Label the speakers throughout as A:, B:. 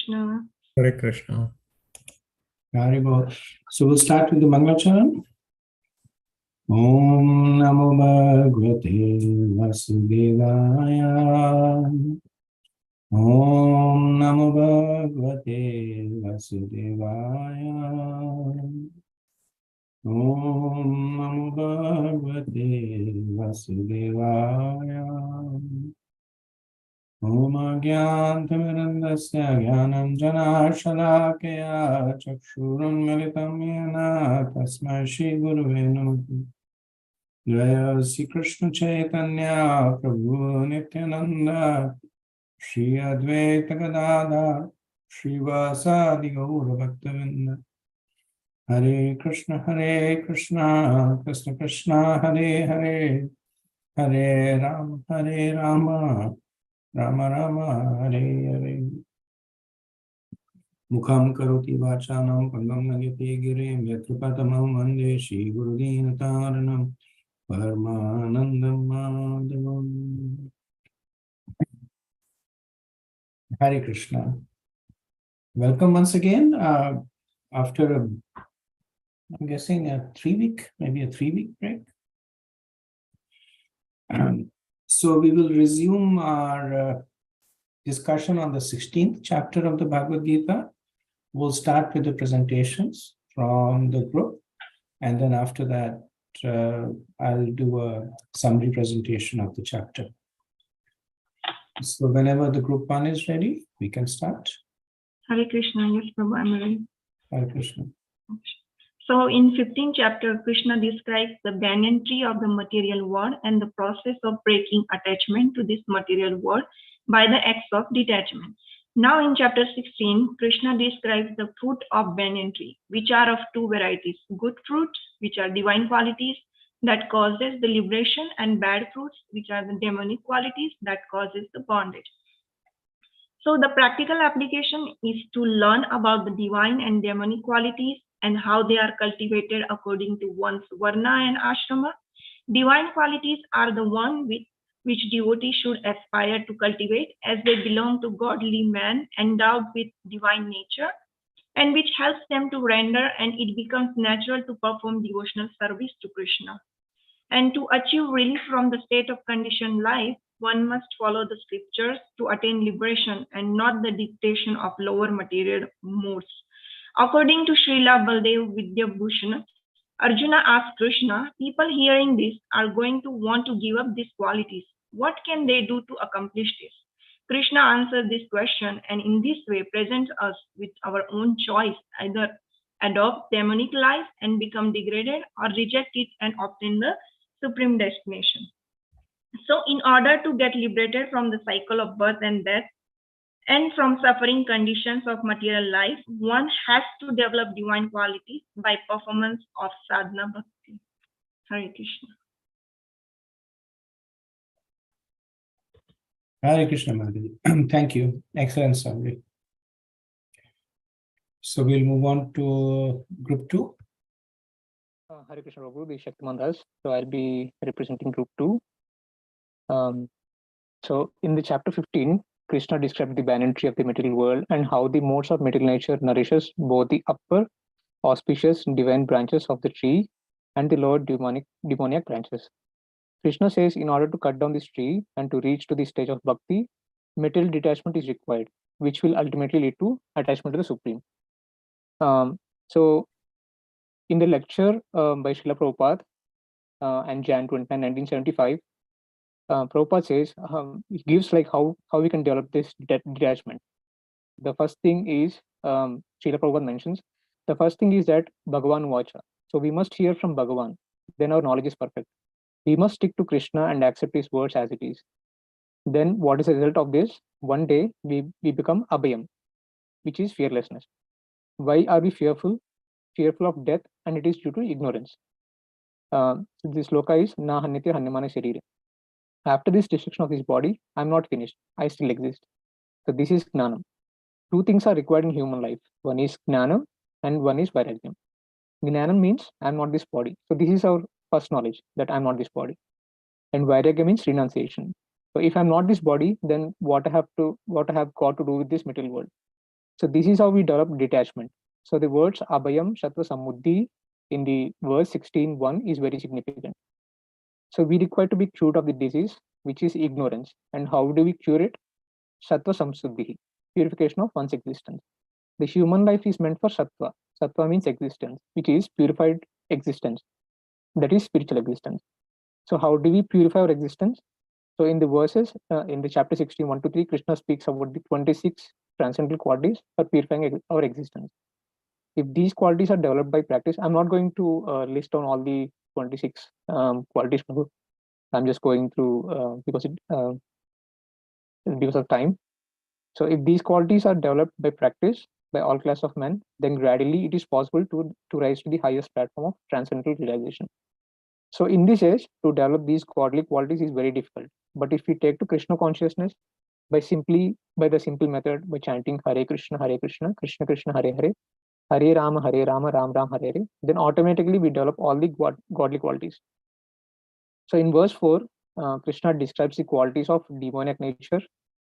A: Krishna.
B: Hare Krishna.
C: Haribol. So we'll start with the Mangalacharan. Om Namo Bhagavate Vasudevaya. Om Namo Bhagavate Vasudevaya. Om Namo Bhagavate Vasudevaya. Om Agyantamirandasya Gyanam Janashalakaya Chakshuram Militam Yena Tasmai Shri Gurave Namaha. Jaya Sri Krishna Chaitanya Prabhu Nityananda Shri Advaita Gadadhar Shri Vasadi Gaura Bhaktavinda. Hare Krishna Krishna Krishna Hare Hare Hare Rama Rama Rama Hare Hare. Mukham karoti vachanam pangam nagati girim yatripatamam vande Shri Gurudinataranam Paramanandam Madhavam. Hare Krishna. Welcome once again after I'm guessing maybe a 3-week break. So we will resume our discussion on the 16th chapter of the Bhagavad Gita. We'll start with the presentations from the group, and then after that, I'll do a summary presentation of the chapter. So whenever the group 1 is ready, we can start.
A: Hare Krishna, yes, Prabhu, I'm ready.
C: Hare Krishna.
A: So in 15th chapter, Krishna describes the banyan tree of the material world and the process of breaking attachment to this material world by the acts of detachment. Now in chapter 16, Krishna describes the fruit of banyan tree, which are of 2 varieties: good fruits, which are divine qualities that causes the liberation, and bad fruits, which are the demonic qualities that causes the bondage. So the practical application is to learn about the divine and demonic qualities and how they are cultivated according to one's varna and ashrama. Divine qualities are the one which devotees should aspire to cultivate, as they belong to godly man endowed with divine nature, and which helps them to render, and it becomes natural to perform devotional service to Krishna. And to achieve relief from the state of conditioned life, one must follow the scriptures to attain liberation and not the dictation of lower material modes. According to Srila Baldev Vidyabhushan, Arjuna asked Krishna, people hearing this are going to want to give up these qualities. What can they do to accomplish this? Krishna answered this question, and in this way presents us with our own choice: either adopt demonic life and become degraded, or reject it and obtain the supreme destination. So in order to get liberated from the cycle of birth and death and from suffering conditions of material life, one has to develop divine qualities by performance of sadhana bhakti. Hare Krishna.
C: Hare Krishna, Madhavi. Thank you. Excellent summary. So we'll move on to group 2.
D: Hare Krishna Prabhu, this is Shaktiman Das. So I'll be representing group 2. So in the chapter 15, Krishna described the banyan tree of the material world and how the modes of material nature nourishes both the upper auspicious divine branches of the tree and the lower demoniac branches. Krishna says in order to cut down this tree and to reach to the stage of bhakti, material detachment is required, which will ultimately lead to attachment to the Supreme. So in the lecture by Srila Prabhupada and Jan 29, 1975, Prabhupada says, he gives like how we can develop this detachment. The first thing is, Srila Prabhupada mentions, the first thing is that Bhagavan Vacha. So we must hear from Bhagavan, then our knowledge is perfect. We must stick to Krishna and accept his words as it is. Then what is the result of this? One day we become Abhayam, which is fearlessness. Why are we fearful? Fearful of death, and it is due to ignorance. This sloka is Na Hanyate Hanyamana Sharire. After this destruction of this body, I'm not finished. I still exist. So this is Gnanam. 2 things are required in human life. One is Gnanam and one is Vairagyam. Gnanam means I'm not this body. So this is our first knowledge, that I'm not this body. And Vairagyam means renunciation. So if I'm not this body, then what I have got to do with this material world? So this is how we develop detachment. So the words Abhayam Shattva Samuddhi in the verse 16:1 is very significant. So we require to be cured of the disease, which is ignorance. And how do we cure it? Sattva Samsuddhi, purification of one's existence. The human life is meant for Sattva. Sattva means existence, which is purified existence. That is spiritual existence. So how do we purify our existence? So in the verses, in the chapter 16, 1 to 3, Krishna speaks about the 26 transcendental qualities for purifying our existence. If these qualities are developed by practice, I'm not going to list down all the 26 qualities. I'm just going through because of time. So if these qualities are developed by practice by all class of men, then gradually it is possible to rise to the highest platform of transcendental realization. So in this age, to develop these godly qualities is very difficult. But if we take to Krishna consciousness by the simple method, by chanting Hare Krishna, Krishna Krishna, Hare Hare, Hare Rama, Ram Ram, Hare Hare, then automatically we develop all the godly qualities. So in verse 4, Krishna describes the qualities of demoniac nature,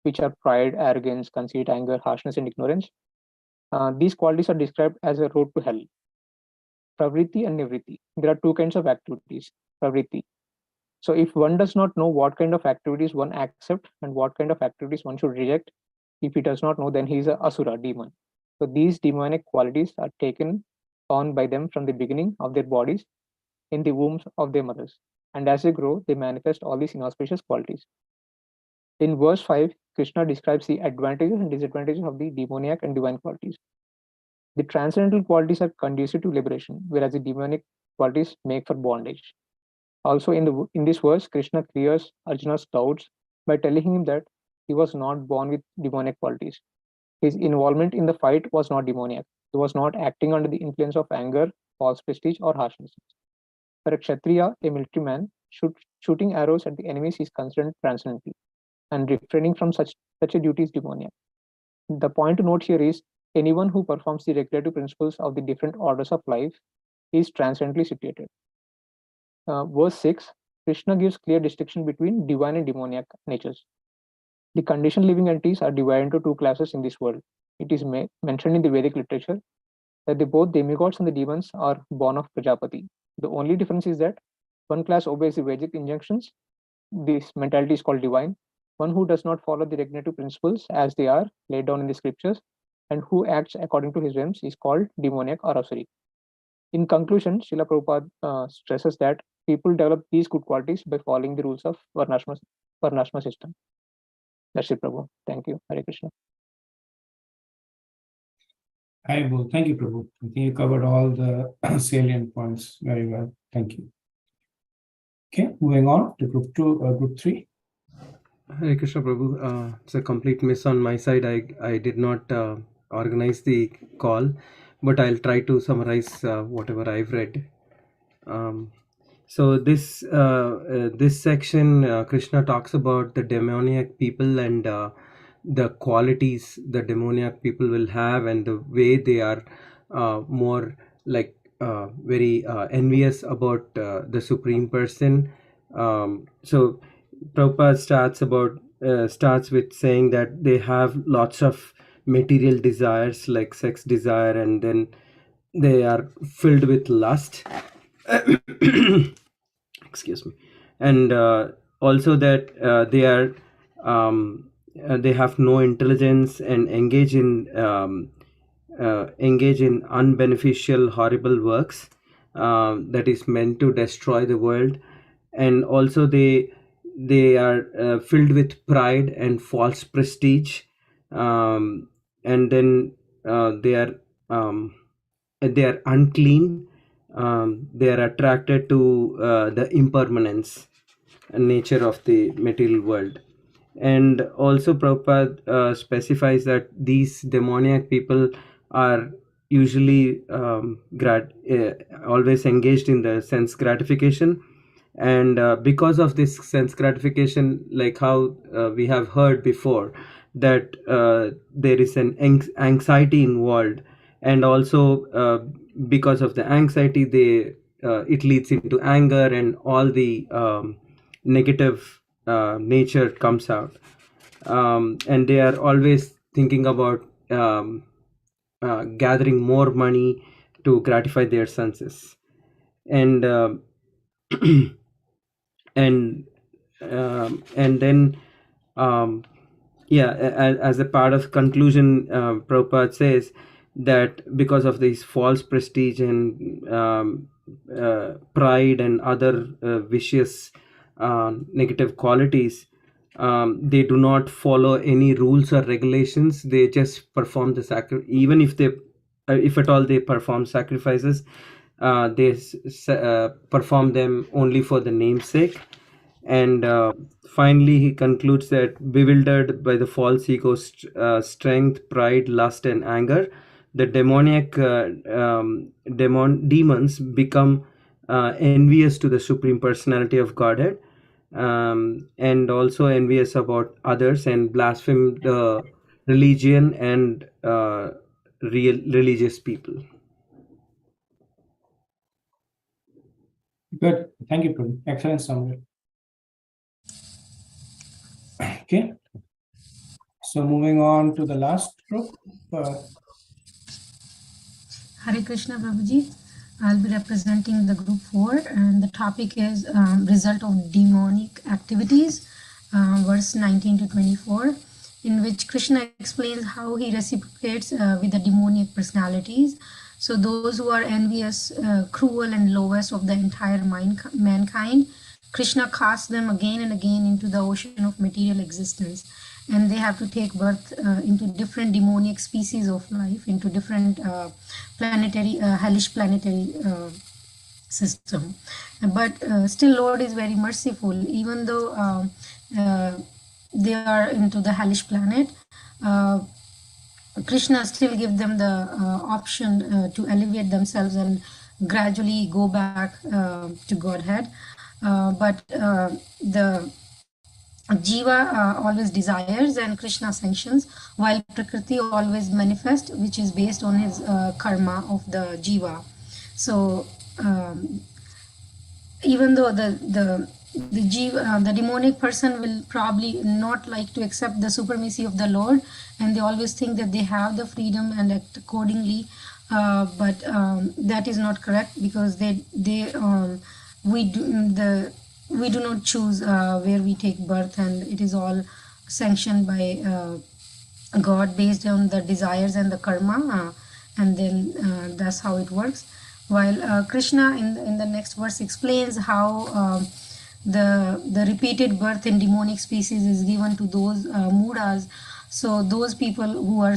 D: which are pride, arrogance, conceit, anger, harshness, and ignorance. These qualities are described as a road to hell. Pravritti and nivritti. There are two kinds of activities. Pravritti. So if one does not know what kind of activities one accept and what kind of activities one should reject, if he does not know, then he is an asura, demon. So these demonic qualities are taken on by them from the beginning of their bodies in the wombs of their mothers. And as they grow, they manifest all these inauspicious qualities. In verse 5, Krishna describes the advantages and disadvantages of the demoniac and divine qualities. The transcendental qualities are conducive to liberation, whereas the demonic qualities make for bondage. Also, in this verse, Krishna clears Arjuna's doubts by telling him that he was not born with demonic qualities. His involvement in the fight was not demoniac. He was not acting under the influence of anger, false prestige, or harshness. For a Kshatriya, a military man, shooting arrows at the enemies is considered transcendental, and refraining from such a duty is demoniac. The point to note here is anyone who performs the regulative principles of the different orders of life is transcendently situated. Verse 6, Krishna gives clear distinction between divine and demoniac natures. The conditioned living entities are divided into two classes in this world. It is mentioned in the Vedic literature that both demigods and the demons are born of Prajapati. The only difference is that one class obeys the Vedic injunctions. This mentality is called divine. One who does not follow the regulative principles as they are laid down in the scriptures and who acts according to his whims is called demoniac or asuri. In conclusion, Srila Prabhupada stresses that people develop these good qualities by following the rules of Varnashma system. That's it, Prabhu. Thank you. Hare Krishna.
C: Hi, well, thank you, Prabhu. I think you covered all the salient points very well. Thank you. Okay, moving on to group 3.
B: Hare Krishna, Prabhu. It's a complete miss on my side. I did not organize the call, but I'll try to summarize whatever I've read. So this section, Krishna talks about the demoniac people and the qualities the demoniac people will have and the way they are more like very envious about the Supreme Person. So Prabhupada starts with saying that they have lots of material desires like sex desire, and then they are filled with lust. Excuse me. And also that they have no intelligence and engage in unbeneficial, horrible works that is meant to destroy the world. And also they are filled with pride and false prestige, and then they are unclean. They are attracted to the impermanence and nature of the material world. And also Prabhupada specifies that these demoniac people are usually always engaged in the sense gratification, and because of this sense gratification, like how we have heard before, that there is an anxiety involved, and also because of the anxiety it leads into anger, and all the negative nature comes out, and they are always thinking about gathering more money to gratify their senses. And and then as a part of conclusion, Prabhupada says that because of these false prestige and pride and other vicious negative qualities, they do not follow any rules or regulations. They just perform the sacrifice. Even if they if at all they perform sacrifices, they perform them only for the namesake. And finally he concludes that bewildered by the false ego, strength, pride, lust and anger, the demoniac demons become envious to the Supreme Personality of Godhead, and also envious about others, and blaspheme the religion and real religious people.
C: Good. Thank you, Prabhu. Excellent summary. Okay. So moving on to the last group.
E: Hare Krishna, Prabhuji. I'll be representing the group 4, and the topic is result of demonic activities, verse 19 to 24, in which Krishna explains how he reciprocates with the demonic personalities. So those who are envious, cruel and lowest of the entire mankind, Krishna casts them again and again into the ocean of material existence, and they have to take birth into different demonic species of life, into different planetary, hellish planetary system. But still Lord is very merciful. Even though they are into the hellish planet, Krishna still gives them the option to elevate themselves and gradually go back to Godhead. But the Jiva always desires and Krishna sanctions, while Prakriti always manifests, which is based on his karma of the Jiva. So even though the demonic person will probably not like to accept the supremacy of the Lord, and they always think that they have the freedom and act accordingly, but that is not correct, because we do not choose where we take birth, and it is all sanctioned by God based on the desires and the karma, and then that's how it works. While Krishna in the next verse explains how the repeated birth in demonic species is given to those mudas. So those people who are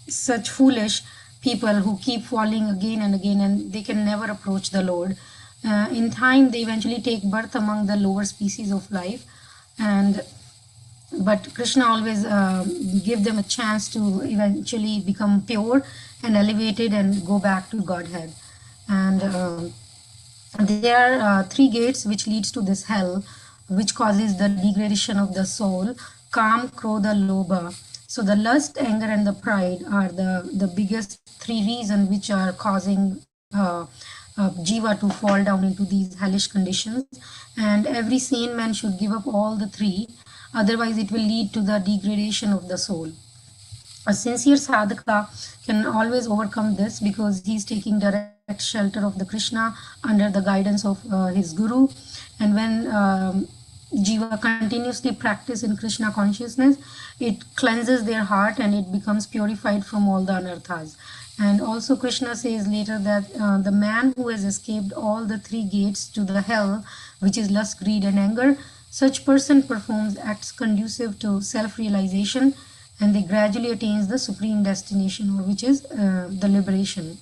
E: such foolish people who keep falling again and again, and they can never approach the Lord. In time, they eventually take birth among the lower species of life, but Krishna always give them a chance to eventually become pure and elevated and go back to Godhead. And there are 3 gates which leads to this hell, which causes the degradation of the soul: Kam, Krodha, Lobha. So the lust, anger, and the pride are the biggest 3 reasons which are causing Jiva to fall down into these hellish conditions. And every sane man should give up all the 3, otherwise it will lead to the degradation of the soul. A sincere sadhaka can always overcome this, because he is taking direct shelter of the Krishna under the guidance of his guru. And when Jiva continuously practice in Krishna consciousness, it cleanses their heart and it becomes purified from all the anarthas. And also Krishna says later that the man who has escaped all the 3 gates to the hell, which is lust, greed and anger, such person performs acts conducive to self-realization, and they gradually attains the supreme destination, or which is the liberation.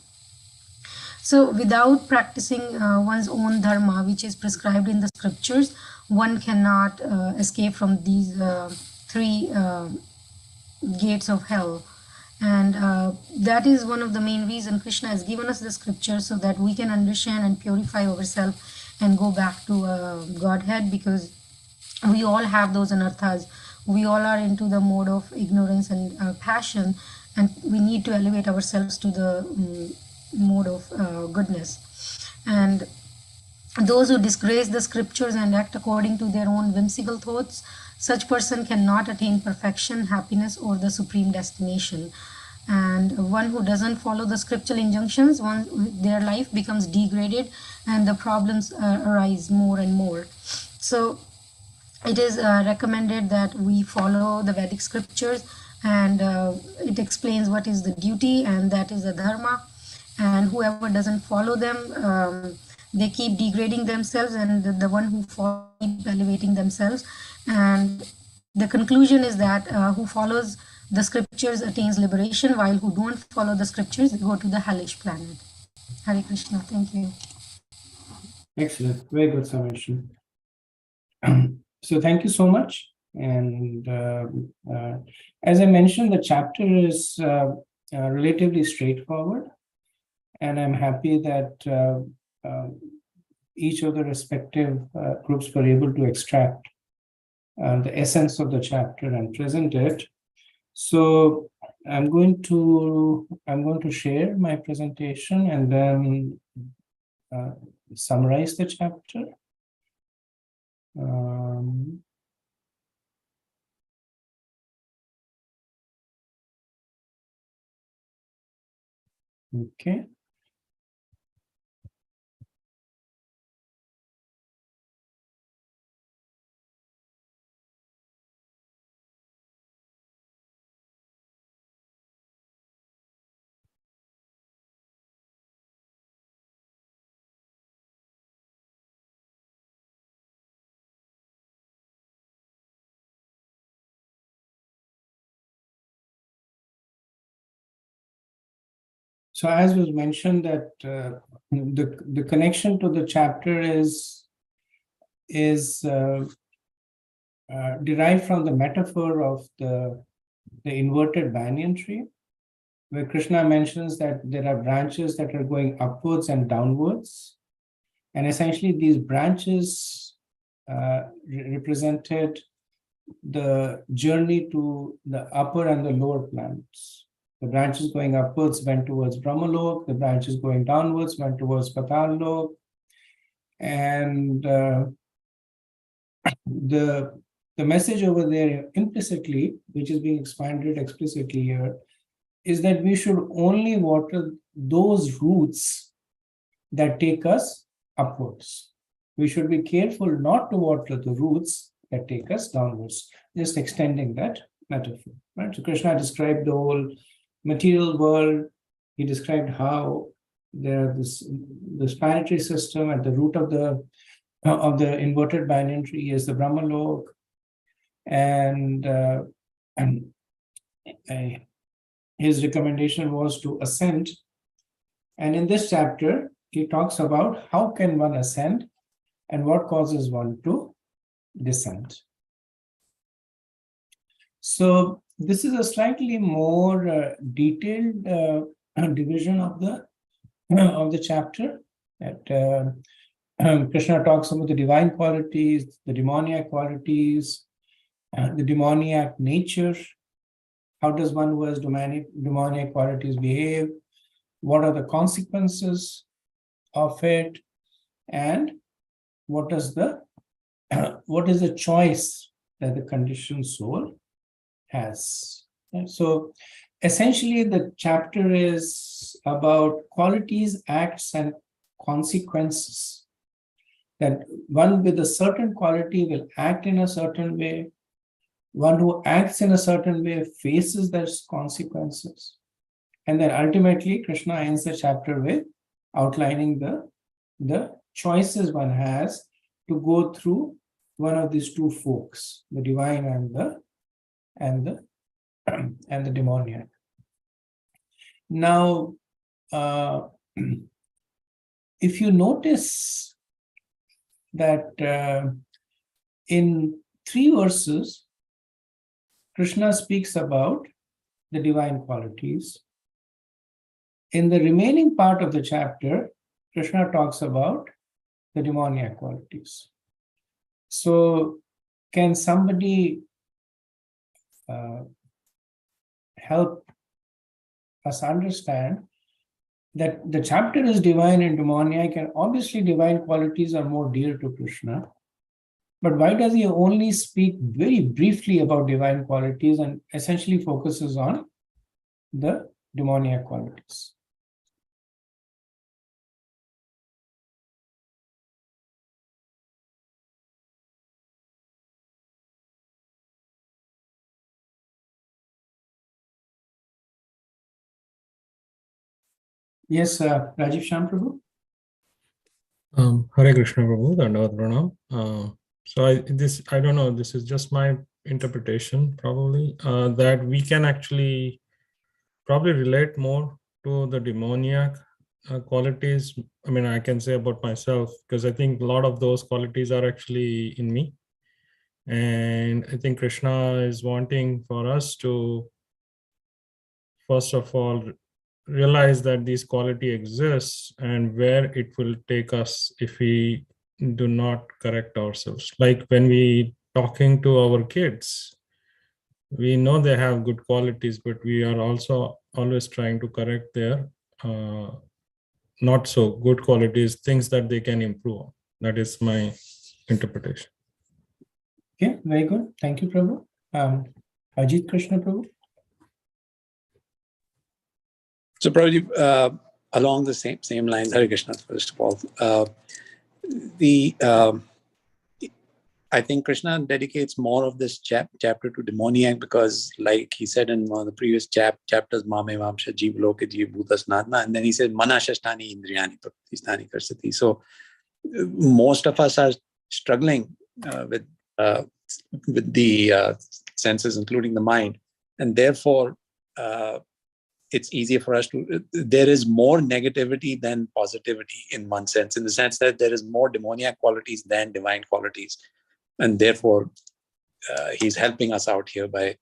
E: So without practicing one's own dharma, which is prescribed in the scriptures, one cannot escape from these 3 gates of hell. And that is one of the main reasons Krishna has given us the scripture, so that we can understand and purify ourselves and go back to Godhead, because we all have those anarthas. We all are into the mode of ignorance and passion, and we need to elevate ourselves to the mode of goodness. And those who disgrace the scriptures and act according to their own whimsical thoughts, such person cannot attain perfection, happiness, or the supreme destination. And one who doesn't follow the scriptural injunctions, their life becomes degraded and the problems arise more and more. So it is recommended that we follow the Vedic scriptures, and it explains what is the duty, and that is the dharma. And whoever doesn't follow them, they keep degrading themselves, and the one who follows keep elevating themselves. And the conclusion is that who follows the scriptures attains liberation, while who don't follow the scriptures go to the hellish planet. Hare Krishna. Thank you.
C: Excellent. Very good summation. So thank you so much. And as I mentioned, the chapter is relatively straightforward. And I'm happy that each of the respective groups were able to extract the essence of the chapter and present it. So I'm going to share my presentation and then summarize the chapter. Okay. So as was mentioned that the connection to the chapter is derived from the metaphor of the inverted banyan tree, where Krishna mentions that there are branches that are going upwards and downwards. And essentially these branches represented the journey to the upper and the lower planets. The branches going upwards went towards Brahmalok, the branches going downwards went towards Patal-lok. And the message over there implicitly, which is being expanded explicitly here, is that we should only water those roots that take us upwards. We should be careful not to water the roots that take us downwards, just extending that metaphor. Right? So Krishna described the whole material world. He described how there this planetary system at the root of the inverted banyan tree is the Brahmalok, and his recommendation was to ascend. And in this chapter, he talks about how can one ascend and what causes one to descend. So this is a slightly more detailed division of the chapter. That Krishna talks about the divine qualities, the demoniac qualities, the demoniac nature. How does one who has demoniac qualities behave? What are the consequences of it? And what is the choice that the conditioned soul has? And so essentially the chapter is about qualities, acts, and consequences. That one with a certain quality will act in a certain way. One who acts in a certain way faces those consequences. And then ultimately, Krishna ends the chapter with outlining the choices one has to go through one of these two forks, the divine and the demoniac. Now, if you notice that in 3 verses, Krishna speaks about the divine qualities. In the remaining part of the chapter, Krishna talks about the demoniac qualities. So, can somebody help us understand that the chapter is divine and demoniac, and obviously divine qualities are more dear to Krishna. But why does he only speak very briefly about divine qualities and essentially focuses on the demoniac qualities? Yes, Rajiv Shyam Prabhu.
F: Hare Krishna Prabhu, Dandavat Pranam. I don't know, this is just my interpretation probably, that we can actually probably relate more to the demoniac qualities. I mean, I can say about myself, because I think a lot of those qualities are actually in me. And I think Krishna is wanting for us to, first of all, realize that this quality exists and where it will take us if we do not correct ourselves. Like when we talking to our kids, we know they have good qualities, but we are also always trying to correct their not so good qualities, things that they can improve on. That is my interpretation.
C: Okay, very good. Thank you, Prabhu. Ajit Krishna Prabhu.
G: So probably along the same lines, Hare Krishna, first of all, I think Krishna dedicates more of this chapter to demoniac because, like he said in one of the previous chapters, Mame Vamsha Jeev Loke Jeev Bhutas Nadma, and then he said Manashashtani Indriyani Pratisthani Karsati. So most of us are struggling with the senses, including the mind, and therefore it's easier for us to, there is more negativity than positivity in one sense, in the sense that there is more demoniac qualities than divine qualities. And therefore, he's helping us out here by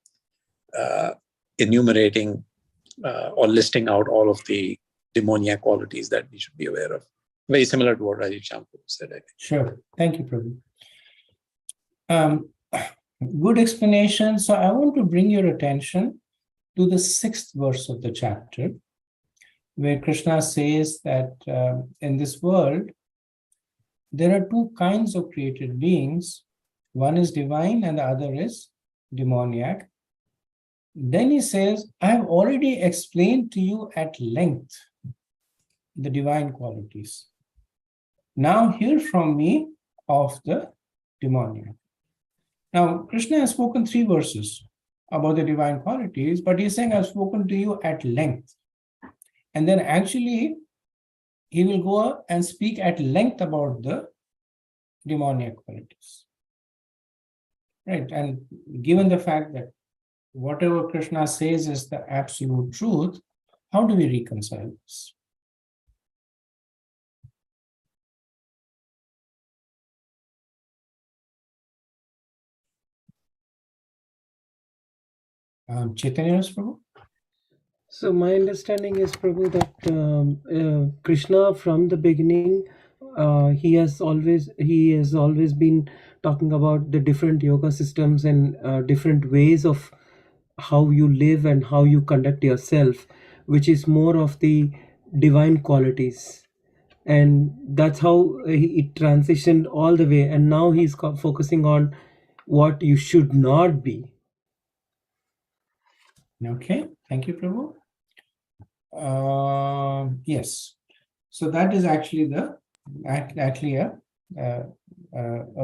G: enumerating or listing out all of the demoniac qualities that we should be aware of. Very similar to what Rajiv Shyam said, I think.
C: Sure. Thank you, Prabhu. Good explanation. So I want to bring your attention to the 6th verse of the chapter, where Krishna says that in this world, there are two kinds of created beings. One is divine and the other is demoniac. Then he says, I have already explained to you at length the divine qualities. Now hear from me of the demoniac. Now, Krishna has spoken 3 verses about the divine qualities, but he's saying, I've spoken to you at length. And then actually, he will go and speak at length about the demoniac qualities. Right? And given the fact that whatever Krishna says is the absolute truth, how do we reconcile this? Chaitanya Prabhu?
B: So my understanding is, Prabhu, that Krishna from the beginning, he has always been talking about the different yoga systems and different ways of how you live and how you conduct yourself, which is more of the divine qualities. And that's how it transitioned all the way. And now he's focusing on what you should not be.
C: Okay, thank you, Prabhu. Yes, so that is actually a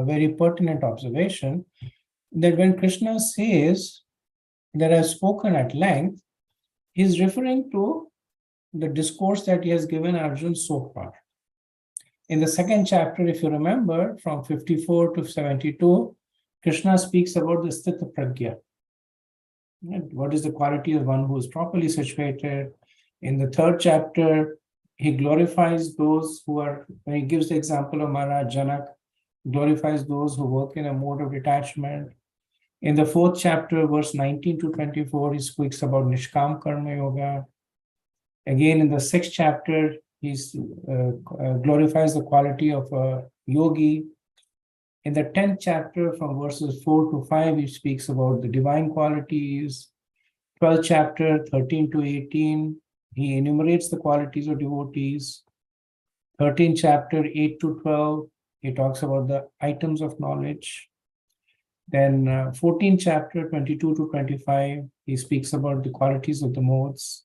C: very pertinent observation, that when Krishna says that I've spoken at length, he's referring to the discourse that he has given Arjuna so far. In the 2nd chapter, if you remember, from 54 to 72, Krishna speaks about the Sthita Pragya. What is the quality of one who is properly situated? In the 3rd chapter, he glorifies those who are, when he gives the example of Maharaj Janak, glorifies those who work in a mode of detachment. In the 4th chapter, verse 19 to 24, he speaks about Nishkam Karma Yoga. Again, in the 6th chapter, he glorifies the quality of a yogi. In the 10th chapter, from verses 4 to 5, he speaks about the divine qualities. 12th chapter, 13 to 18, he enumerates the qualities of devotees. 13th chapter, 8 to 12, he talks about the items of knowledge. Then 14th chapter, 22 to 25, he speaks about the qualities of the modes.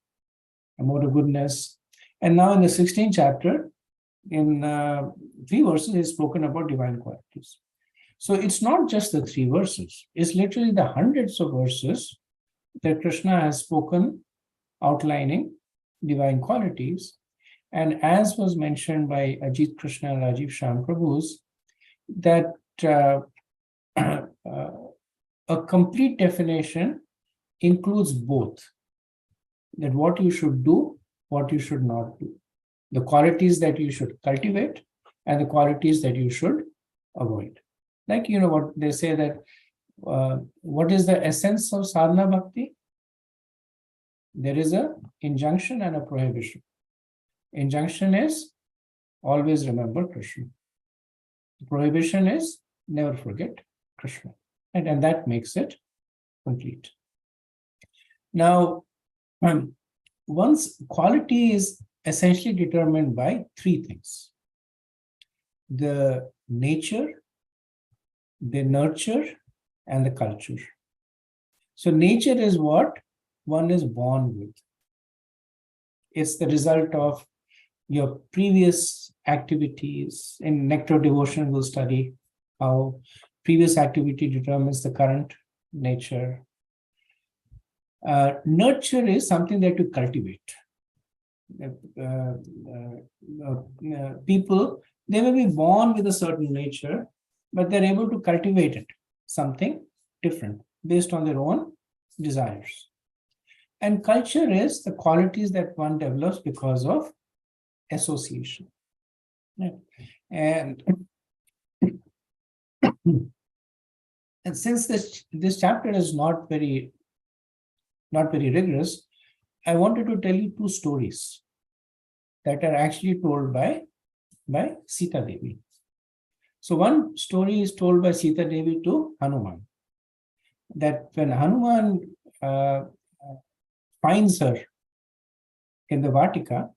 C: a mode of goodness. And now in the 16th chapter, in 3 verses, he's spoken about divine qualities. So it's not just the 3 verses, it's literally the hundreds of verses that Krishna has spoken outlining divine qualities. And as was mentioned by Ajit Krishna and Rajiv Shyam Prabhus, that a complete definition includes both, that what you should do, what you should not do, the qualities that you should cultivate and the qualities that you should avoid. Like, you know what they say, that what is the essence of sadhana bhakti? There is an injunction and a prohibition. Injunction is always remember Krishna. The prohibition is never forget Krishna. And that makes it complete. Now, one's quality is essentially determined by 3 things: the nature, the nurture, and the culture. So nature is what one is born with. It's the result of your previous activities. In Nectar Devotion, we'll study how previous activity determines the current nature. Nurture is something that you cultivate. People, they may be born with a certain nature, but they're able to cultivate it, something different, based on their own desires. And culture is the qualities that one develops because of association. And since this chapter is not very rigorous, I wanted to tell you 2 stories that are actually told by Sita Devi. So one story is told by Sita Devi to Hanuman, that when Hanuman finds her in the Vatika,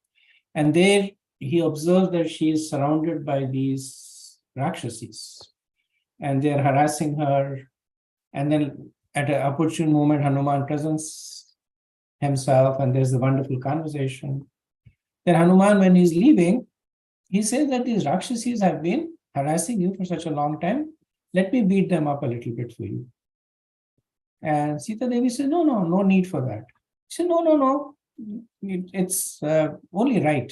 C: and there he observes that she is surrounded by these Rakshasis, and they are harassing her. And then at an opportune moment, Hanuman presents himself, and there's a wonderful conversation. Then Hanuman, when he's leaving, he says that these Rakshasis have been harassing you for such a long time. Let me beat them up a little bit for you. And Sita Devi said, no need for that. She said, no, it's only right.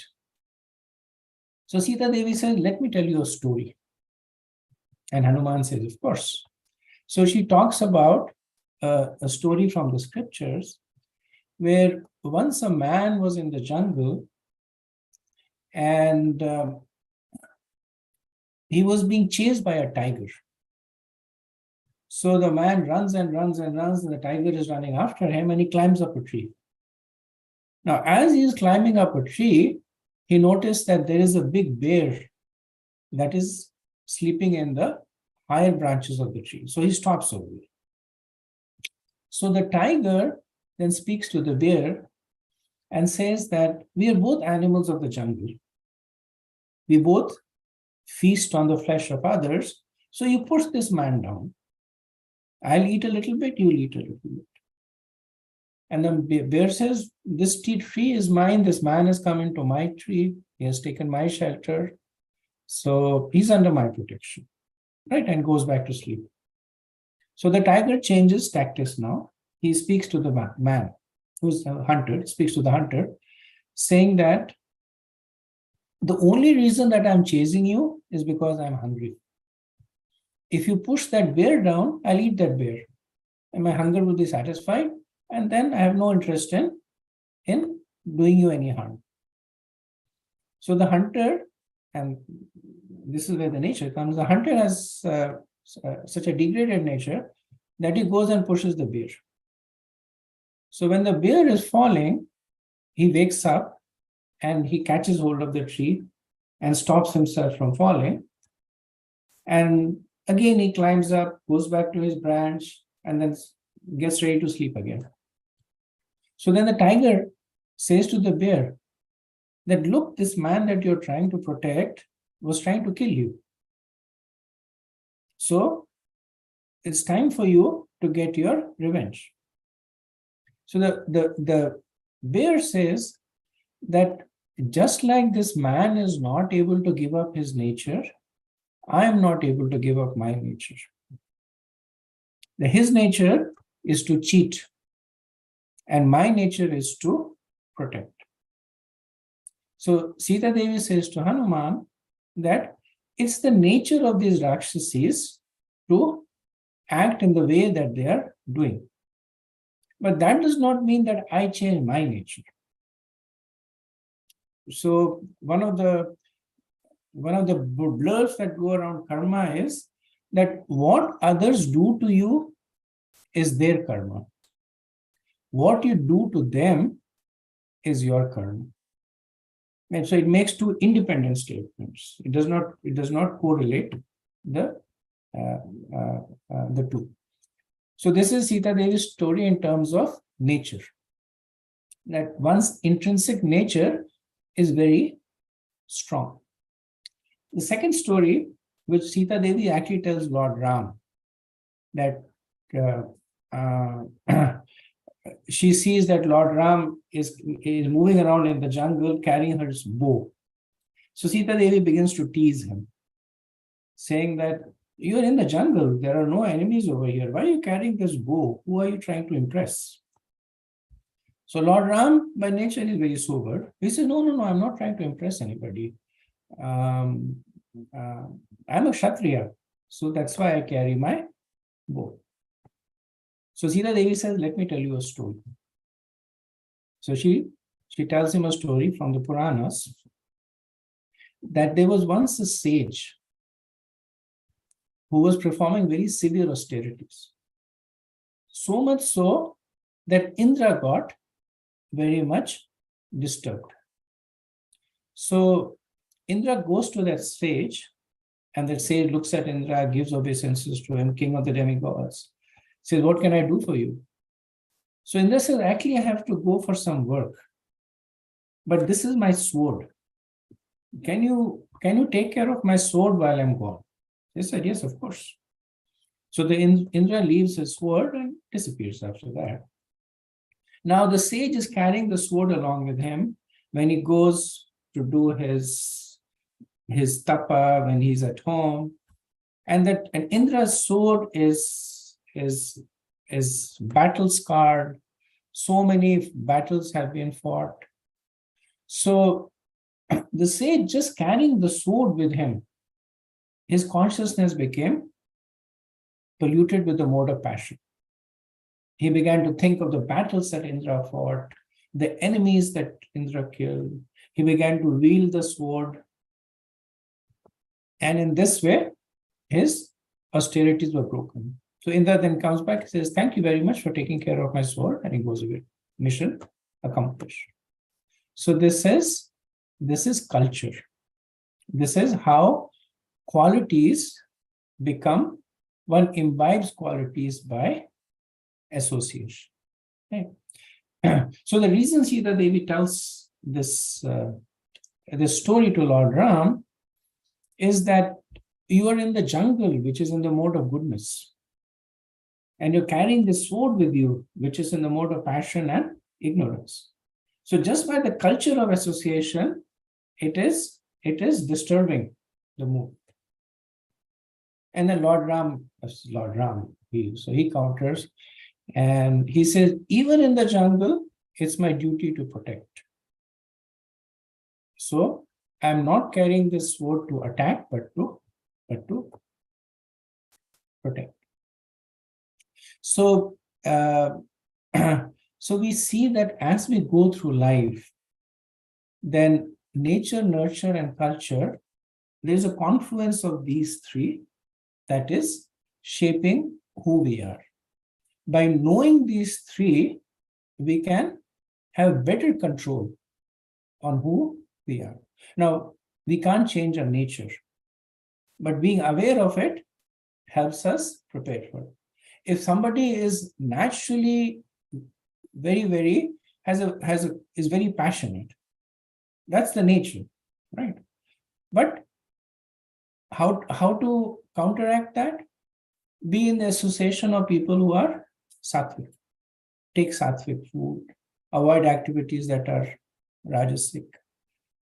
C: So Sita Devi said, let me tell you a story. And Hanuman says, of course. So she talks about a story from the scriptures where once a man was in the jungle and he was being chased by a tiger. So the man runs and runs and runs, and the tiger is running after him, and he climbs up a tree. Now, as he is climbing up a tree, he noticed that there is a big bear that is sleeping in the higher branches of the tree. So he stops over there. So the tiger then speaks to the bear and says that we are both animals of the jungle. We both feast on the flesh of others. So you push this man down. I'll eat a little bit, you'll eat a little bit. And the bear says, this tree is mine. This man has come into my tree. He has taken my shelter. So he's under my protection, right? And goes back to sleep. So the tiger changes tactics now. He speaks to the man who's a hunter, speaks to the hunter, saying that the only reason that I'm chasing you is because I'm hungry. If you push that bear down, I'll eat that bear. And my hunger will be satisfied. And then I have no interest in doing you any harm. So the hunter, and this is where the nature comes, the hunter has such a degraded nature that he goes and pushes the bear. So when the bear is falling, he wakes up and he catches hold of the tree and stops himself from falling. And again, he climbs up, goes back to his branch, and then gets ready to sleep again. So then the tiger says to the bear that, look, this man that you're trying to protect was trying to kill you. So it's time for you to get your revenge. So the bear says that just like this man is not able to give up his nature, I am not able to give up my nature. His nature is to cheat, and my nature is to protect. So Sita Devi says to Hanuman that it's the nature of these Rakshasis to act in the way that they are doing. But that does not mean that I change my nature. So one of the blurs that go around karma is that what others do to you is their karma. What you do to them is your karma. And so it makes two independent statements. It does not correlate the two. So this is Sita Devi's story in terms of nature. That one's intrinsic nature is very strong. The second story, which Sita Devi actually tells Lord Ram, that she sees that Lord Ram is moving around in the jungle carrying her bow. So Sita Devi begins to tease him, saying that you are in the jungle, there are no enemies over here. Why are you carrying this bow? Who are you trying to impress? So Lord Ram, by nature, is very sober. He says, no, I'm not trying to impress anybody. I'm a Kshatriya, so that's why I carry my bow. So Sita Devi says, let me tell you a story. So she tells him a story from the Puranas that there was once a sage who was performing very severe austerities. So much so that Indra got very much disturbed. So Indra goes to that sage, and that sage looks at Indra, gives obeisances to him, king of the demigods, says, what can I do for you? So Indra says, actually, I have to go for some work, but this is my sword. Can you take care of my sword while I'm gone? He said, yes, of course. So the Indra leaves his sword and disappears after that. Now the sage is carrying the sword along with him when he goes to do his tapa, when he's at home, and Indra's sword is battle scarred. So many battles have been fought. So the sage, just carrying the sword with him, his consciousness became polluted with the mode of passion. He began to think of the battles that Indra fought, the enemies that Indra killed. He began to wield the sword. And in this way, his austerities were broken. So Indra then comes back and says, thank you very much for taking care of my sword. And he goes away. Mission accomplished. So this is culture. This is how qualities become, one imbibes qualities by association. Okay. So the reason Sita Devi tells this story to Lord Ram is that you are in the jungle, which is in the mode of goodness. And you're carrying this sword with you, which is in the mode of passion and ignorance. So just by the culture of association, it is disturbing the mood. And then Lord Ram, he counters, and he says, even in the jungle, it's my duty to protect. So I'm not carrying this sword to attack, but to protect. So, so we see that as we go through life, then nature, nurture, and culture, there's a confluence of these three that is shaping who we are. By knowing these three, we can have better control on who we are. Now, we can't change our nature, but being aware of it helps us prepare for it. If somebody is naturally is very passionate, that's the nature, right? But how to counteract that? Be in the association of people who are sattvic. Take sattvic food, avoid activities that are rajasic,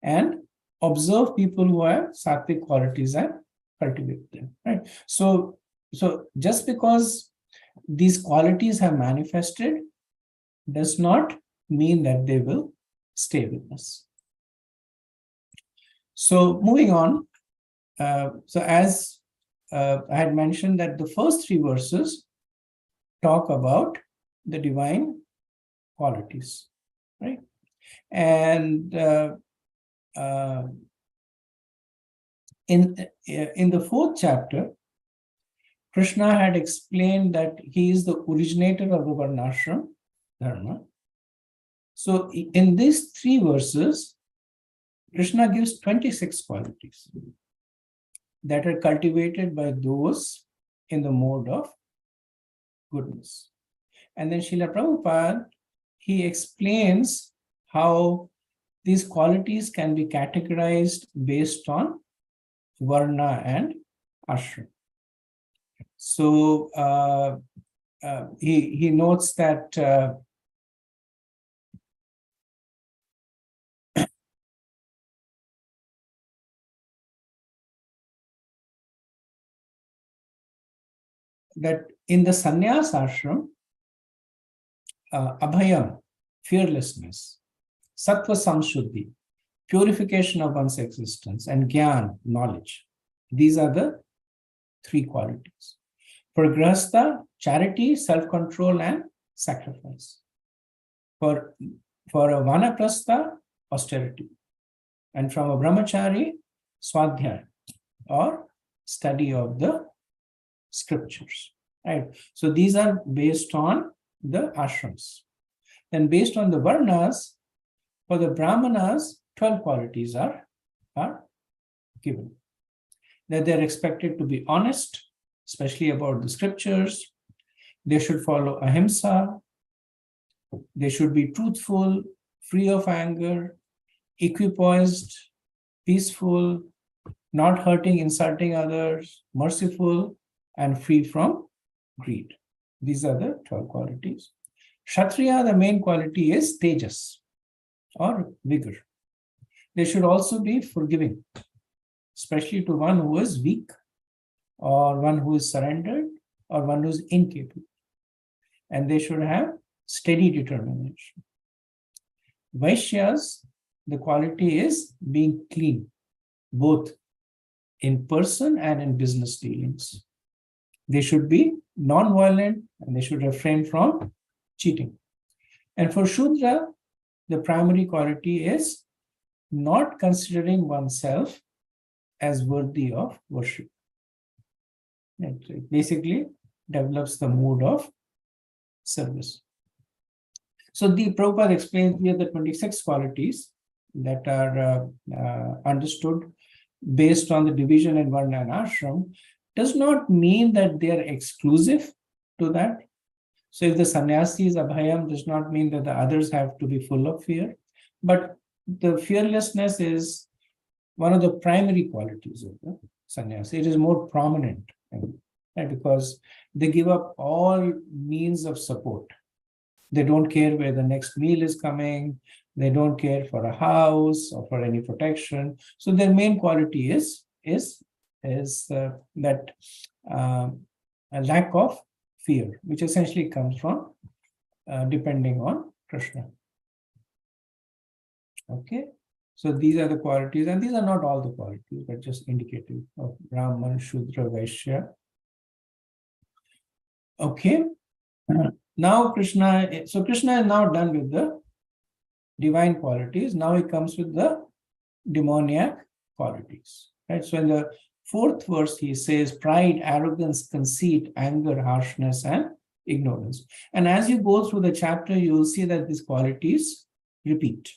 C: and observe people who have sattvic qualities and cultivate them, right? So just because these qualities have manifested does not mean that they will stay with us. So moving on, so as I had mentioned that the first 3 verses talk about the divine qualities, right? And in the 4th chapter, Krishna had explained that he is the originator of the Varnashram Dharma. So in these 3 verses, Krishna gives 26 qualities that are cultivated by those in the mode of goodness. And then Srila Prabhupada, he explains how these qualities can be categorized based on Varna and Ashram. So he notes that that in the sannyas ashram, abhayam, fearlessness, sattva samshuddhi, purification of one's existence, and gyan, knowledge. These are the 3 qualities. For grihastha, charity, self-control, and sacrifice. For a vanaprastha, austerity. And from a brahmachari, swadhyaya, or study of the scriptures, right? So these are based on the ashrams. Then based on the varnas, for the brahmanas, 12 qualities are given. That they're expected to be honest, especially about the scriptures. They should follow ahimsa. They should be truthful, free of anger, equipoised, peaceful, not hurting, insulting others, merciful, and free from greed. These are the 12 qualities. Kshatriya, the main quality is tejas, or vigor. They should also be forgiving, especially to one who is weak, or one who is surrendered, or one who is incapable. And they should have steady determination. Vaishyas, the quality is being clean, both in person and in business dealings. They should be non-violent and they should refrain from cheating. And for Shudra, the primary quality is not considering oneself as worthy of worship. It basically develops the mood of service. So the Prabhupada explains here the 26 qualities that are understood based on the division in Varna and Ashram. Does not mean that they are exclusive to that. So if the sannyasi is abhayam, does not mean that the others have to be full of fear. But the fearlessness is one of the primary qualities of the sannyasi. It is more prominent, right? Because they give up all means of support. They don't care where the next meal is coming. They don't care for a house or for any protection. So their main quality is that a lack of fear, which essentially comes from depending on Krishna. Okay, so these are the qualities, and these are not all the qualities, but just indicative of Brahman, Shudra, Vaishya. Okay, now Krishna is now done with the divine qualities. Now he comes with the demoniac qualities. Right? So in the 4th verse, he says pride, arrogance, conceit, anger, harshness, and ignorance. And as you go through the chapter, you will see that these qualities repeat.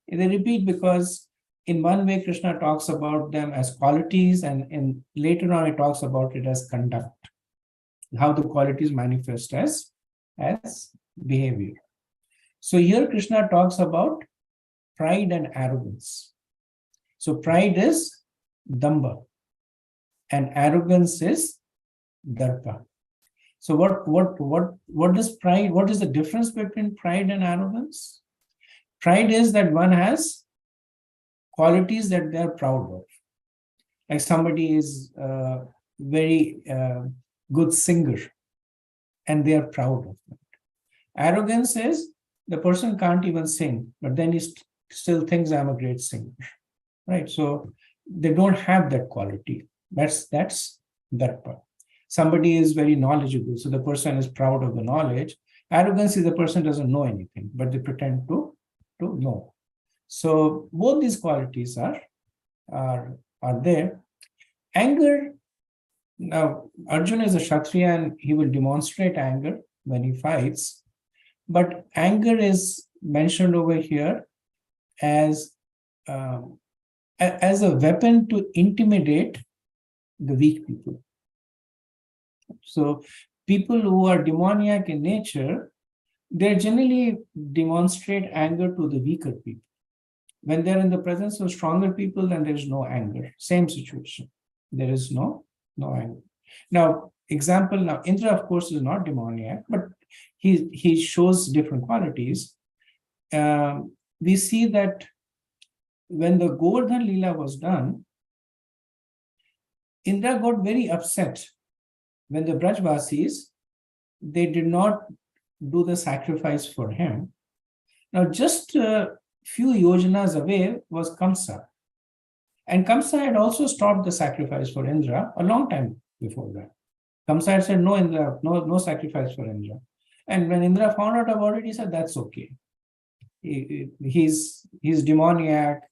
C: They repeat because in one way, Krishna talks about them as qualities, and later on, he talks about it as conduct, how the qualities manifest as behavior. So here, Krishna talks about pride and arrogance. So pride is damba, and arrogance is darpa. So what is pride? What is the difference between pride and arrogance? Pride is that one has qualities that they're proud of. Like somebody is a very good singer and they are proud of that. Arrogance is the person can't even sing, but then he still thinks I'm a great singer, right? So they don't have that quality. That's that part. Somebody is very knowledgeable, so the person is proud of the knowledge. Arrogance is the person doesn't know anything, but they pretend to know. So both these qualities are there. Anger, now Arjuna is a Kshatriya and he will demonstrate anger when he fights, but anger is mentioned over here as a weapon to intimidate the weak people. So people who are demoniac in nature, they generally demonstrate anger to the weaker people. When they're in the presence of stronger people, then there's no anger. Same situation. There is no anger. Now, example, now Indra, of course, is not demoniac, but he shows different qualities. We see that when the Govardhan Leela was done, Indra got very upset when the Brajvasis, they did not do the sacrifice for him. Now, just a few yojanas away was Kamsa. And Kamsa had also stopped the sacrifice for Indra a long time before that. Kamsa had said, no, Indra, no sacrifice for Indra. And when Indra found out about it, he said, that's okay. He's demoniac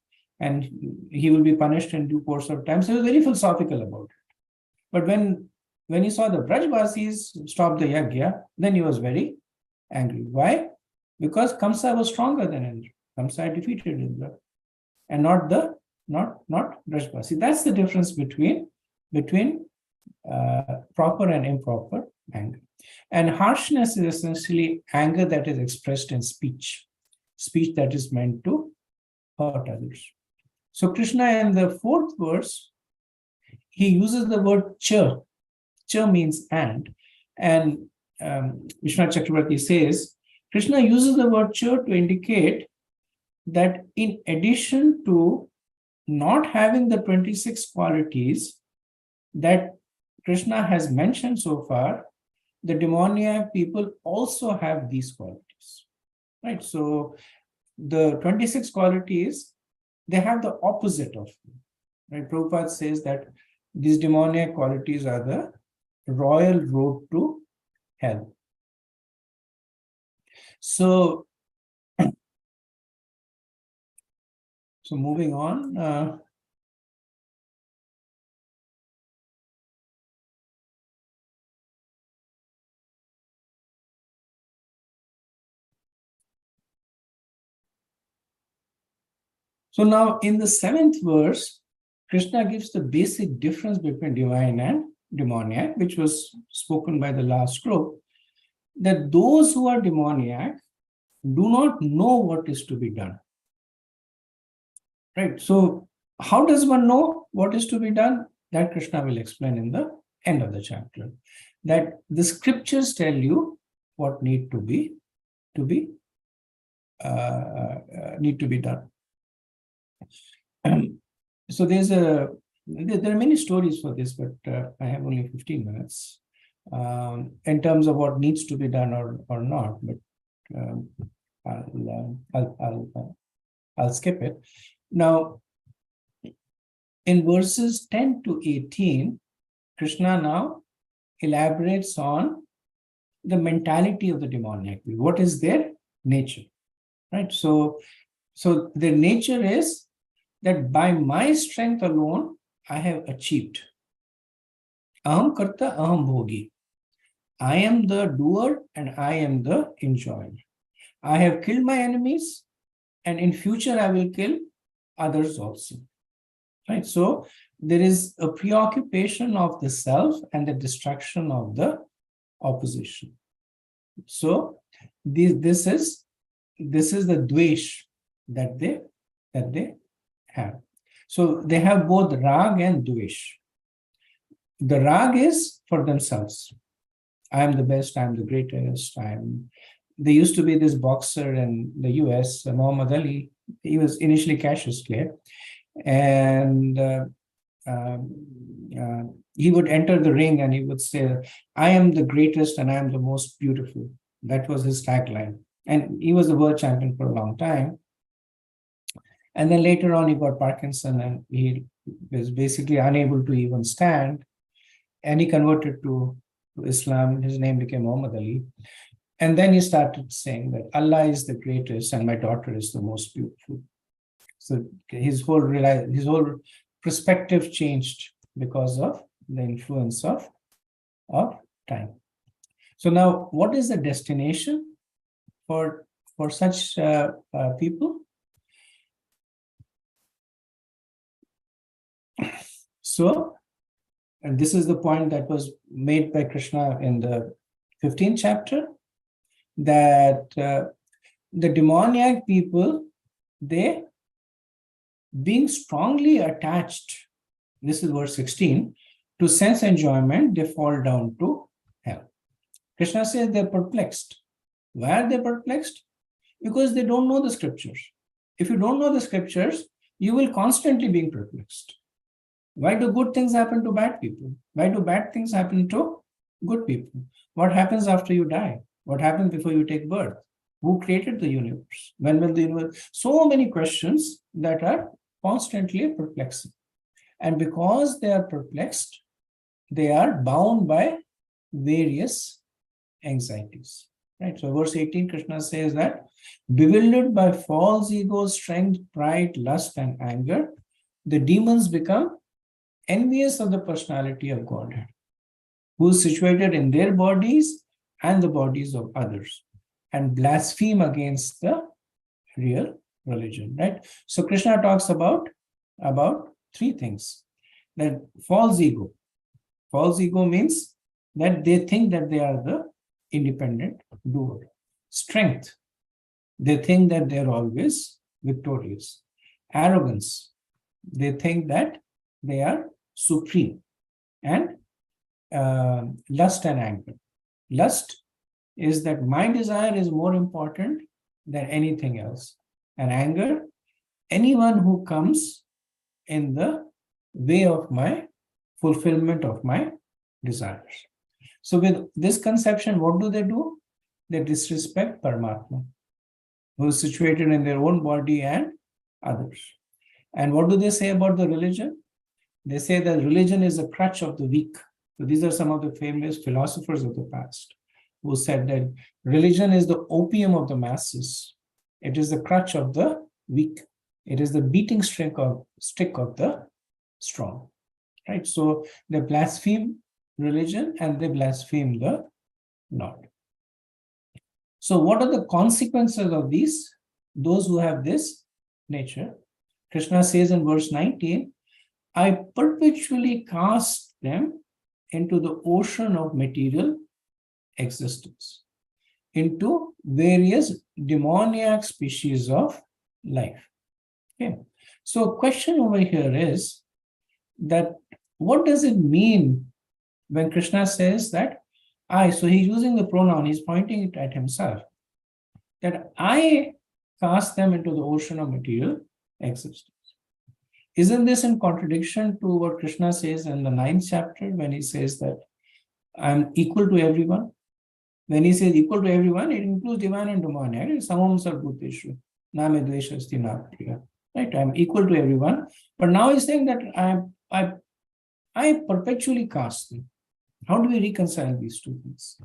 C: and he will be punished in due course of time. So he was very philosophical about it. But when he saw the Brajvasis stop the yagya, then he was very angry. Why? Because Kamsa was stronger than Indra. Kamsa defeated Indra, and not Brajvasi. That's the difference between proper and improper anger. And harshness is essentially anger that is expressed in speech that is meant to hurt others. So Krishna in the 4th verse, he uses the word cha. Cha means and Vishwanath Chakravarti says, Krishna uses the word cha to indicate that in addition to not having the 26 qualities that Krishna has mentioned so far, the demoniac people also have these qualities, right? So the 26 qualities, they have the opposite of them, right? Prabhupada says that these demoniac qualities are the royal road to hell. So moving on. So now in the 7th verse, Krishna gives the basic difference between divine and demoniac, which was spoken by the last group, that those who are demoniac do not know what is to be done. Right. So how does one know what is to be done? That Krishna will explain in the end of the chapter. That the scriptures tell you what need to be done. So there are many stories for this, but I have only 15 minutes in terms of what needs to be done or not. But I'll skip it. Now, in verses 10 to 18, Krishna now elaborates on the mentality of the demoniac. What is their nature, right? So their nature is that by my strength alone, I have achieved. Aham karta, aham bhogi. I am the doer and I am the enjoyer. I have killed my enemies, and in future I will kill others also. Right? So there is a preoccupation of the self and the destruction of the opposition. So this is the dvesh that they have. So they have both rag and dvesh. The rag is for themselves. I am the best, I am the greatest, I am there used to be this boxer in the US, Muhammad Ali. He was initially Cassius Clay, and he would enter the ring and he would say, "I am the greatest and I am the most beautiful." That was his tagline. And he was the world champion for a long time. And then later on, he got Parkinson and he was basically unable to even stand. And he converted to Islam. His name became Muhammad Ali. And then he started saying that Allah is the greatest and my daughter is the most beautiful. So his whole perspective changed because of the influence of time. So now, what is the destination for such people? So, and this is the point that was made by Krishna in the 15th chapter, that the demoniac people, they being strongly attached, this is verse 16, to sense enjoyment, they fall down to hell. Krishna says they're perplexed. Why are they perplexed? Because they don't know the scriptures. If you don't know the scriptures, you will constantly be perplexed. Why do good things happen to bad people? Why do bad things happen to good people? What happens after you die? What happens before you take birth? Who created the universe? When will the universe? So many questions that are constantly perplexing. And because they are perplexed, they are bound by various anxieties. Right? So verse 18, Krishna says that, bewildered by false ego, strength, pride, lust, and anger, the demons become envious of the personality of Godhead, who is situated in their bodies and the bodies of others, and blaspheme against the real religion. Right? So Krishna talks about three things. That false ego. False ego means that they think that they are the independent doer. Strength. They think that they are always victorious. Arrogance. They think that they are supreme. And lust and anger. Lust is that my desire is more important than anything else. And anger, anyone who comes in the way of my fulfillment of my desires. So with this conception, what do? They disrespect Paramatma, who is situated in their own body and others. And what do they say about the religion? They say that religion is a crutch of the weak. So these are some of the famous philosophers of the past who said that religion is the opium of the masses. It is the crutch of the weak. It is the beating stick of the strong. Right? So they blaspheme religion and they blaspheme the Lord. So what are the consequences of these? Those who have this nature, Krishna says in verse 19, I perpetually cast them into the ocean of material existence, into various demoniac species of life. Okay. So question over here is that what does it mean when Krishna says that I, so he's using the pronoun, he's pointing it at himself, that I cast them into the ocean of material existence. Isn't this in contradiction to what Krishna says in the 9th chapter when he says that I'm equal to everyone? When he says equal to everyone, it includes divine and demoniac. Samam sarvbhuteshu, name dveshasti napriya. Right? I'm equal to everyone. But now he's saying that I perpetually cast them. How do we reconcile these two things?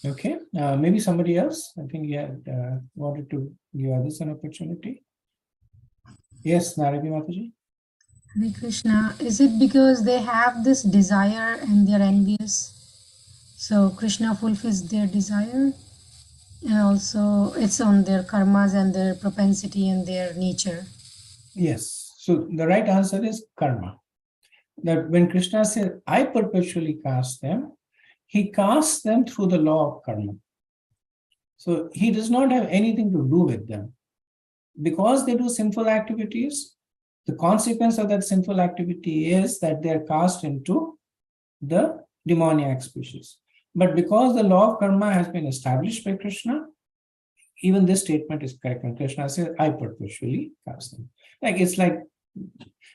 C: Okay, maybe somebody else. I think you had wanted to give others an opportunity. Yes, Narayani Mataji.
E: Hare Krishna, is it because they have this desire and they're envious? So Krishna fulfills their desire, and also it's on their karmas and their propensity and their nature.
C: Yes, so the right answer is karma. That when Krishna says, I perpetually cast them, he casts them through the law of karma. So he does not have anything to do with them. Because they do sinful activities, the consequence of that sinful activity is that they are cast into the demoniac species. But because the law of karma has been established by Krishna, even this statement is correct. When Krishna says, I perpetually cast them. Like it's like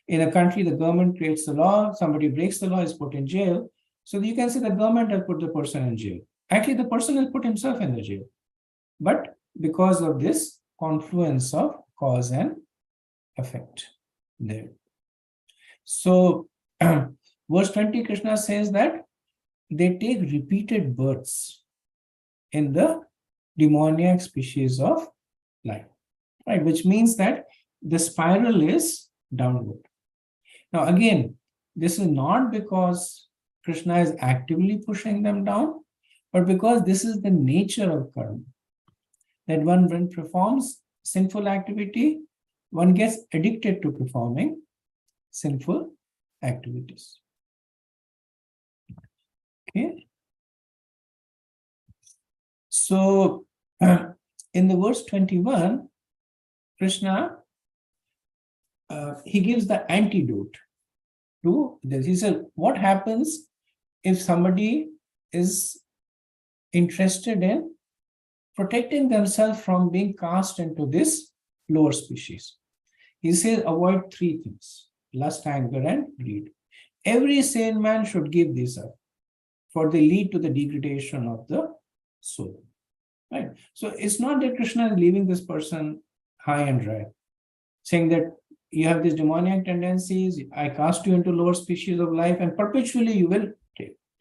C: in a country, the government creates the law, somebody breaks the law, is put in jail. So you can say the government has put the person in jail. Actually, the person has put himself in the jail. But because of this confluence of cause and effect there. So verse 20, Krishna says that they take repeated births in the demoniac species of life, right? Which means that the spiral is downward. Now, again, this is not because Krishna is actively pushing them down, but because this is the nature of karma. That one, when performs sinful activity, one gets addicted to performing sinful activities. Okay. So, in the verse 21, Krishna, he gives the antidote to this. He said, what happens if somebody is interested in protecting themselves from being cast into this lower species? He says, avoid three things: lust, anger, and greed. Every sane man should give these up, for they lead to the degradation of the soul. Right? So it's not that Krishna is leaving this person high and dry, saying that you have these demoniac tendencies, I cast you into lower species of life, and perpetually you will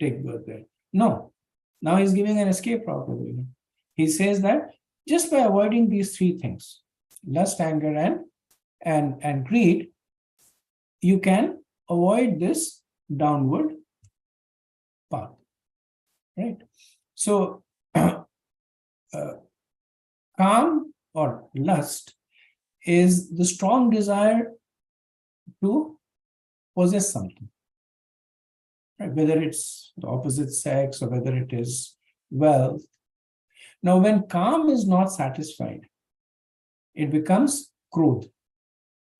C: take birth there. No. Now he's giving an escape route over here. He says that just by avoiding these three things, lust, anger, and greed, you can avoid this downward path. Right? So calm or lust is the strong desire to possess something, right? Whether it's the opposite sex or whether it is wealth. Now, when calm is not satisfied, it becomes krodh,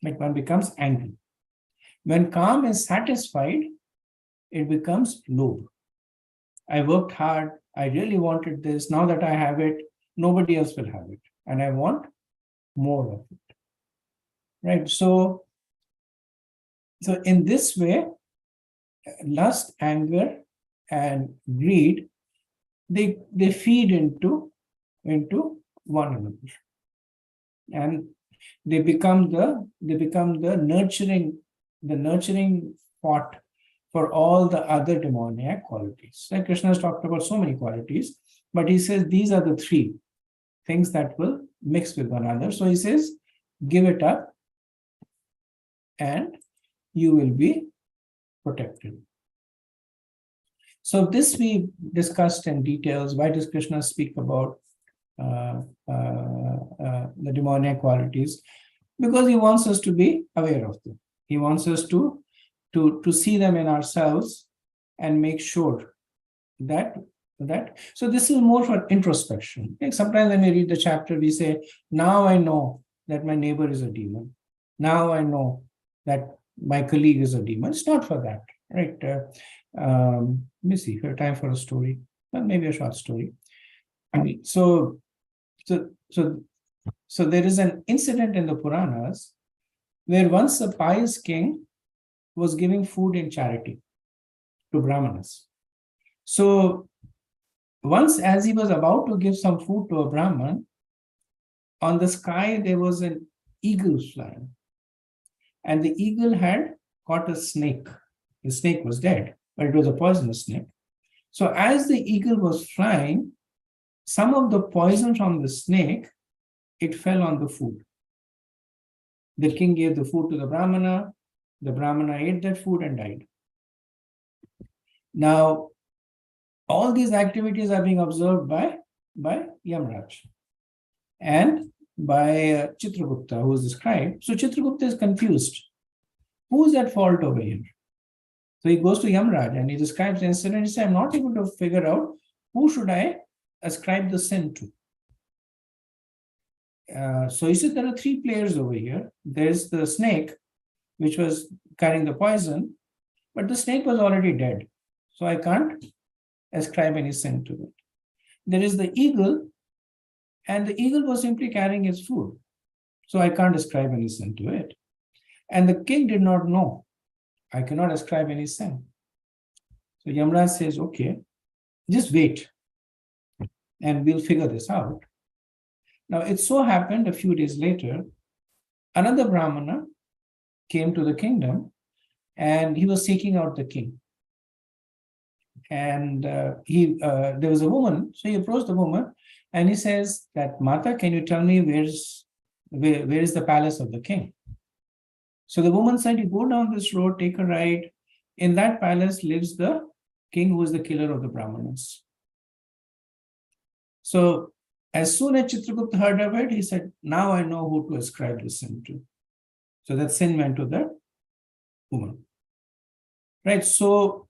C: like one becomes angry. When calm is satisfied, it becomes lobh. I worked hard, I really wanted this, now that I have it, nobody else will have it, and I want more of it. Right? So in this way, lust, anger, and greed, they feed into one another, and they become the nurturing pot for all the other demoniac qualities. Like Krishna has talked about so many qualities, but he says these are the three things that will mix with one another. So he says, give it up and you will be protected. So this we discussed in details. Why does Krishna speak about the demoniac qualities? Because he wants us to be aware of them. He wants us to see them in ourselves and make sure that so this is more for introspection. Like sometimes when we read the chapter, we say, now I know that my neighbor is a demon. Now I know that my colleague is a demon. It's not for that, right? Let me see if we have time for a story, well, maybe a short story. I mean, so there is an incident in the Puranas where once a pious king was giving food in charity to Brahmanas. So once, as he was about to give some food to a Brahman, on the sky there was an eagle flying, and the eagle had caught a snake. The snake was dead, but it was a poisonous snake. So as the eagle was flying, some of the poison from the snake, it fell on the food. The king gave the food to the Brahmana ate that food and died. Now, all these activities are being observed by Yamraj and by Chitragupta, who is the scribe. So Chitragupta is confused. Who is at fault over here? So he goes to Yamraj and he describes the incident. He says, I'm not able to figure out who should I ascribe the sin to. So he said there are three players over here. There's the snake, which was carrying the poison, but the snake was already dead. so I can't ascribe any sin to it. There is the eagle, and the eagle was simply carrying its food, so I can't ascribe any sin to it. And the king did not know. I cannot ascribe any sin. So Yamraj says, okay, just wait, and we'll figure this out. Now, it so happened a few days later, another Brahmana came to the kingdom, and he was seeking out the king. And there was a woman, so he approached the woman, and he says that, Mata, can you tell me where is the palace of the king? So the woman said, you go down this road, take a right. In that palace lives the king who is the killer of the Brahmanas. So as soon as Chitragupta heard of it, he said, now I know who to ascribe the sin to. So that sin went to the woman. Right? So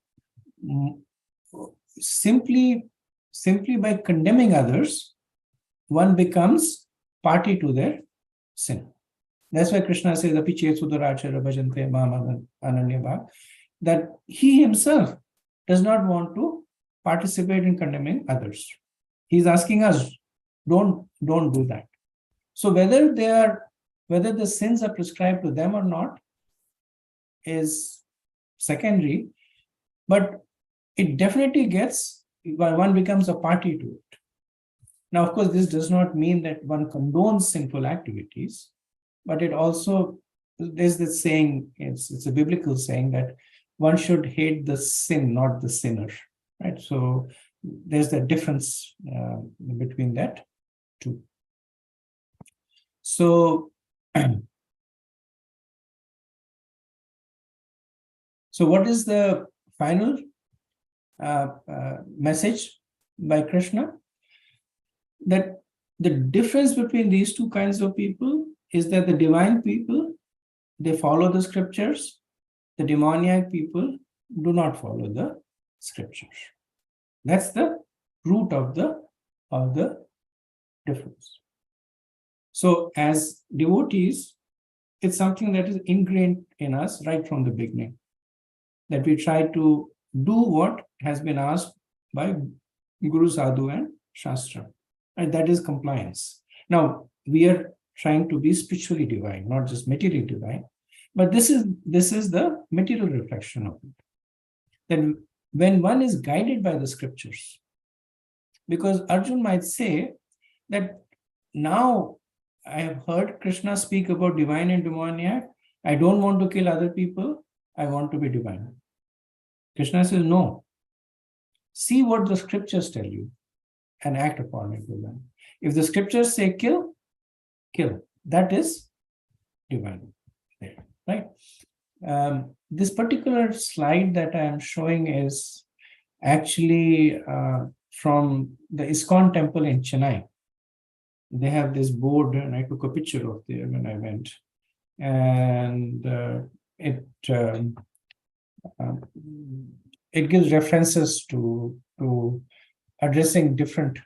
C: simply by condemning others, one becomes party to their sin. That's why Krishna says, Api chet sudarachara bhajante mam ananya bhav, that he himself does not want to participate in condemning others. He's asking us, don't do that. So whether the sins are prescribed to them or not is secondary, but it definitely one becomes a party to it. Now, of course, this does not mean that one condones sinful activities, but it also, there's this saying, it's a biblical saying that one should hate the sin, not the sinner, right? So there's that difference between that two. So, what is the final message by Krishna? That the difference between these two kinds of people is that the divine people, they follow the scriptures. The demoniac people do not follow the scriptures. That's the root of the difference. So as devotees, it's something that is ingrained in us right from the beginning, that we try to do what has been asked by Guru, Sadhu, and Shastra. And that is compliance. Now, we are trying to be spiritually divine, not just materially divine. But this is the material reflection of it. Then when one is guided by the scriptures, because Arjun might say that now I have heard Krishna speak about divine and demoniac. I don't want to kill other people. I want to be divine. Krishna says, no. See what the scriptures tell you and act upon it with them. If the scriptures say kill, kill. That is divine. Right? This particular slide that I am showing is actually from the ISKCON temple in Chennai. They have this board, and I took a picture of there when I went. And it gives references to addressing different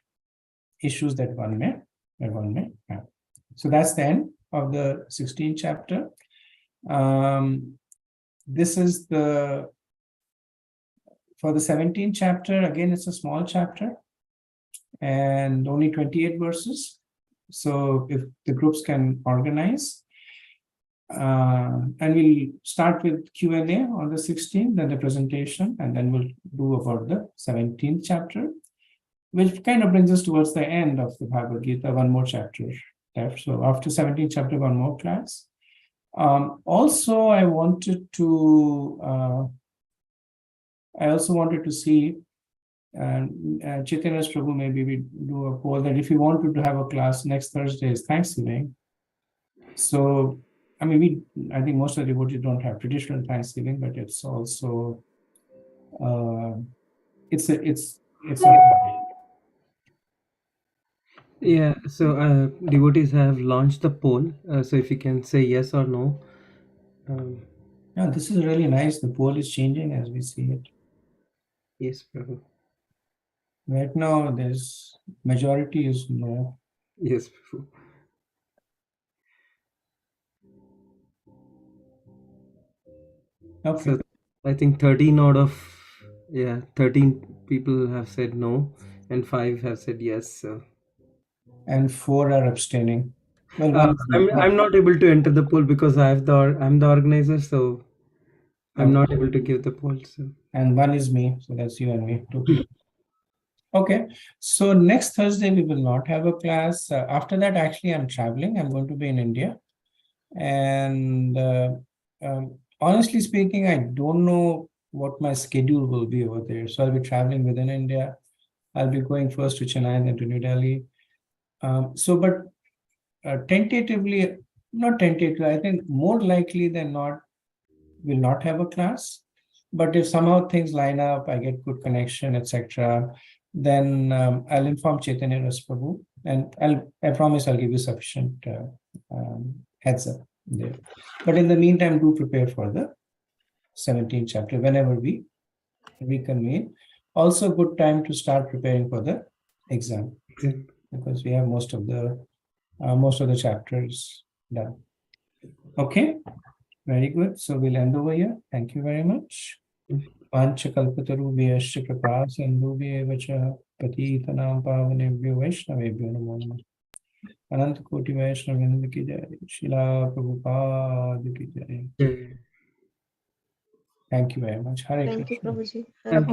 C: issues that one may have. So that's the end of the 16th chapter. This is for the 17th chapter. Again, it's a small chapter and only 28 verses. So if the groups can organize, and we'll start with Q&A on the 16th, then the presentation, and then we'll do about the 17th chapter, which kind of brings us towards the end of the Bhagavad Gita, one more chapter left. So after 17th chapter, one more class. Also, I wanted to see, Chaitanya's Prabhu, maybe we do a poll that if you wanted to have a class next Thursday is Thanksgiving. So, I mean, I think most of the devotees don't have traditional Thanksgiving, but it's also, it's a holiday.
B: Yeah, so devotees have launched the poll. So if you can say yes or no.
C: Yeah, this is really nice. The poll is changing as we see it.
B: Yes, Prabhu.
C: Right now, there's majority is no.
B: Yes, Prabhu.
C: Okay.
B: So I think 13 out of Yeah, 13 people have said no, and 5 have said yes. So.
C: And 4 are abstaining. Well,
B: I'm not able to enter the poll because I'm the organizer, so I'm not able to give the poll. So.
C: And 1 is me, so that's you and me, 2 people. Okay, so next Thursday we will not have a class. After that, actually, I'm traveling. I'm going to be in India, and honestly speaking, I don't know what my schedule will be over there. So I'll be traveling within India. I'll be going first to Chennai, then to New Delhi. But tentatively, not tentatively, I think more likely than not, we'll not have a class. But if somehow things line up, I get good connection, etc., then I'll inform Chaitanya Rasprabhu, and I promise I'll give you sufficient heads up there. But in the meantime, do prepare for the 17th chapter whenever we reconvene. Also, good time to start preparing for the exam, because we have most of the chapters done. Okay, very good. So we'll end over here. Thank you very much. Panchakalpatarubhyascha kripa sindhubhyev cha patitanam pavanebhyo vaishnavebhyo namo namah. Anant Koti Vaishnav ki jai. Srila Prabhupada ki jai. Thank you very much. Hare
H: Thank you,
C: Krishna.
H: Prabhuji.